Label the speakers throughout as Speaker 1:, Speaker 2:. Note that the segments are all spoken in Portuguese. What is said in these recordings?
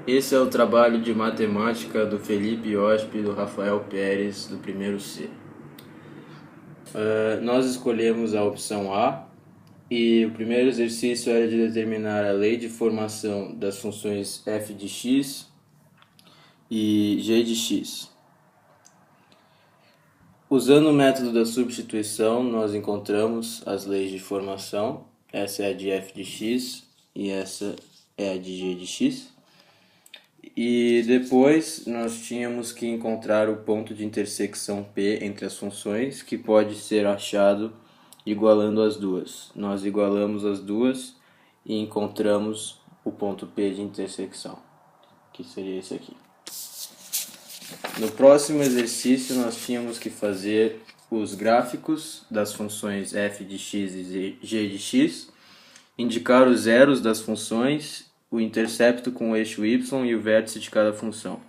Speaker 1: Esse é o trabalho de matemática do Felipe Osp e do Rafael Pérez, do primeiro C. Nós escolhemos a opção A e o primeiro exercício era de determinar a lei de formação das funções f de x e g de x. Usando o método da substituição, nós encontramos as leis de formação. Essa é a de f de x e essa é a de g de x. E depois nós tínhamos que encontrar o ponto de intersecção P entre as funções, que pode ser achado igualando as duas. Nós igualamos as duas e encontramos o ponto P de intersecção, que seria esse aqui. No próximo exercício nós tínhamos que fazer os gráficos das funções f de x e g de x, indicar os zeros das funções, o intercepto com o eixo y e o vértice de cada função.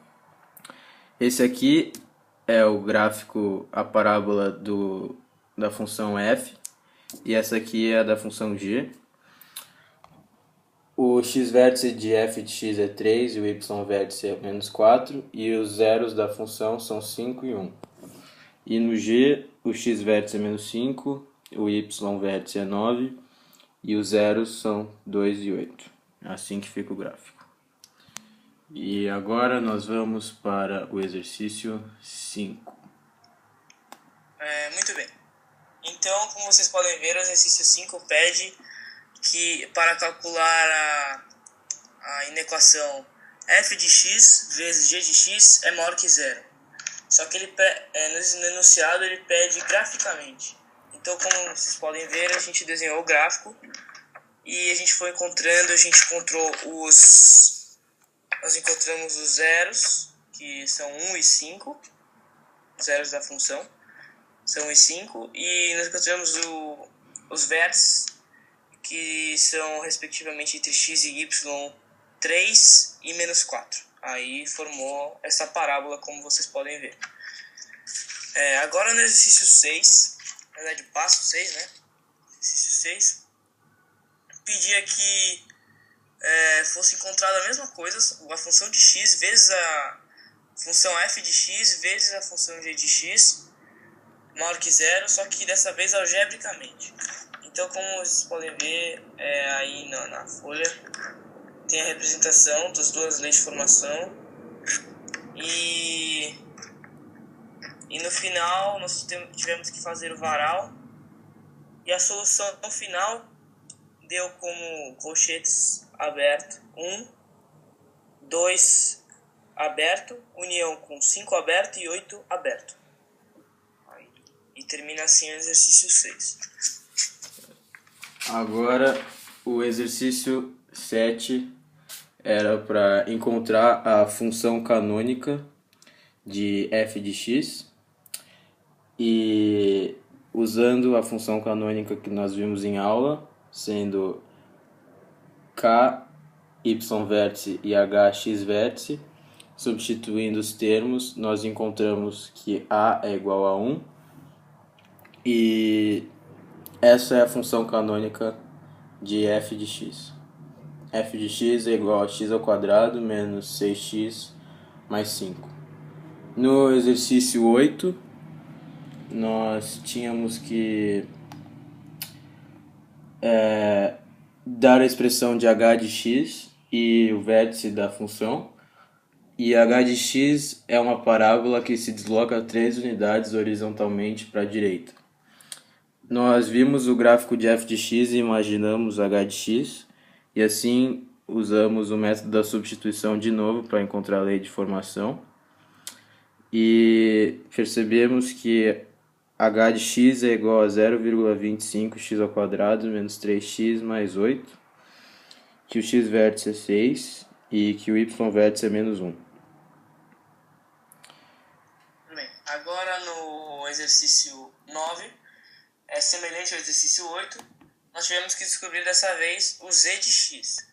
Speaker 1: Esse aqui é o gráfico, a parábola da função f, e essa aqui é a da função g. O x-vértice de f de x é 3 e o y-vértice é menos 4, e os zeros da função são 5 e 1. E no g, o x-vértice é menos 5, o y-vértice é 9, e os zeros são 2 e 8. É assim que fica o gráfico. E agora nós vamos para o exercício 5.
Speaker 2: Muito bem. Então, como vocês podem ver, o exercício 5 pede que para calcular a inequação f de x vezes g de x é maior que zero. Só que no enunciado ele pede graficamente. Então, como vocês podem ver, a gente desenhou o gráfico e a gente foi encontrando, nós encontramos os zeros, que são 1 e 5, zeros da função, são 1 e 5, e nós encontramos os vértices, que são respectivamente entre x e y 3 e menos 4. Aí formou essa parábola, como vocês podem ver. Agora no exercício 6, na verdade passo 6, né? Exercício 6, pedia que fosse encontrada a mesma coisa, a função de x vezes a função f de x vezes a função g de x maior que zero, só que dessa vez algebricamente. Então, como vocês podem ver aí na folha, tem a representação das duas leis de formação e no final nós tivemos que fazer o varal, e a solução final deu como colchetes aberto 1, 2 aberto, união com 5 aberto e 8 aberto. E termina assim o exercício 6.
Speaker 1: Agora o exercício 7 era para encontrar a função canônica de f de x, e usando a função canônica que nós vimos em aula, sendo k, y-vértice e h, x-vértice, substituindo os termos, nós encontramos que a é igual a 1, e essa é a função canônica de f de x. F de x é igual a x ao quadrado menos 6x mais 5. No exercício 8, nós tínhamos que dar a expressão de h de x e o vértice da função. E h de x é uma parábola que se desloca 3 unidades horizontalmente para a direita. Nós vimos o gráfico de f de x e imaginamos h de x, e assim usamos o método da substituição de novo para encontrar a lei de formação. E percebemos que h de x é igual a 0,25x ao quadrado menos 3x mais 8, que o x-vértice é 6 e que o y-vértice é menos 1.
Speaker 2: Bem, agora no exercício 9, é semelhante ao exercício 8, nós tivemos que descobrir dessa vez o z de x,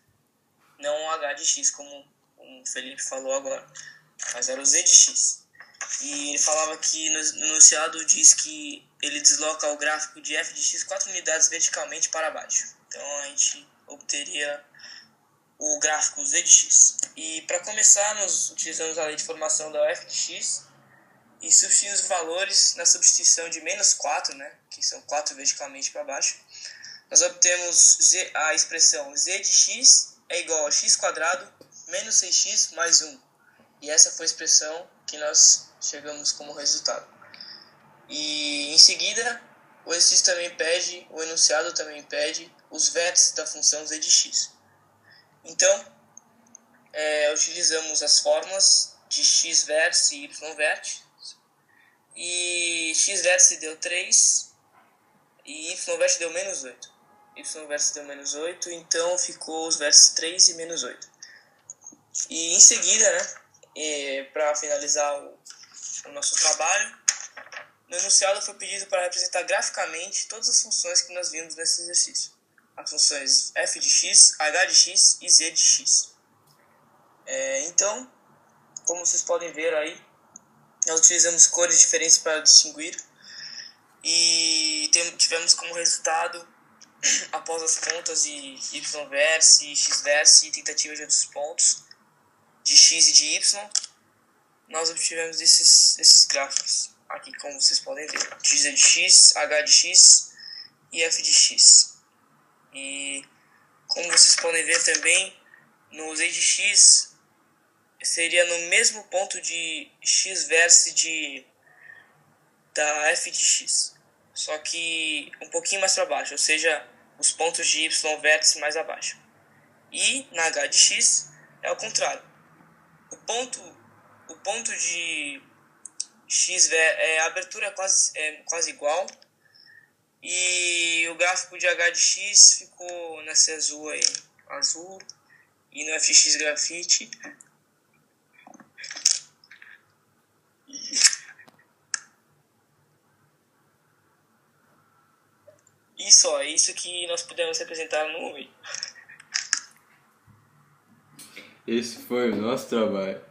Speaker 2: não o h de x, como o Felipe falou agora, mas era o z de x. E ele falava que no enunciado diz que ele desloca o gráfico de f de x 4 unidades verticalmente para baixo. Então a gente obteria o gráfico z de x. E para começar, nós utilizamos a lei de formação da f de x e substituímos os valores na substituição de menos 4, né, que são 4 verticalmente para baixo. Nós obtemos a expressão z de x é igual a x² menos 6x mais 1. E essa foi a expressão que nós chegamos como resultado. E em seguida, o exercício também pede, o enunciado também pede os vértices da função z de x. Então, utilizamos as fórmulas de x vértice e y vértice. E x vértice deu 3 e y vértice deu menos 8. Y vértice deu menos 8, então ficou os vértices 3 e menos 8. E em seguida, né, para finalizar o nosso trabalho, no enunciado foi pedido para representar graficamente todas as funções que nós vimos nesse exercício. As funções f de x, h de x e z de x. Então, como vocês podem ver aí, nós utilizamos cores diferentes para distinguir e tivemos como resultado, após as contas de y vértice e x vértice e tentativa de outros pontos de x e de y, nós obtivemos esses gráficos aqui, como vocês podem ver, z de x, h de x e f de x. E como vocês podem ver também, no z de x seria no mesmo ponto de x vértice da f de x, só que um pouquinho mais para baixo, ou seja, os pontos de y vértice mais abaixo. E na h de x é o contrário. O ponto de x, a abertura é quase igual, e o gráfico de h de x ficou nesse azul aí, e no f de x grafite. E só, é isso que nós podemos representar no meio.
Speaker 1: Esse foi o nosso trabalho.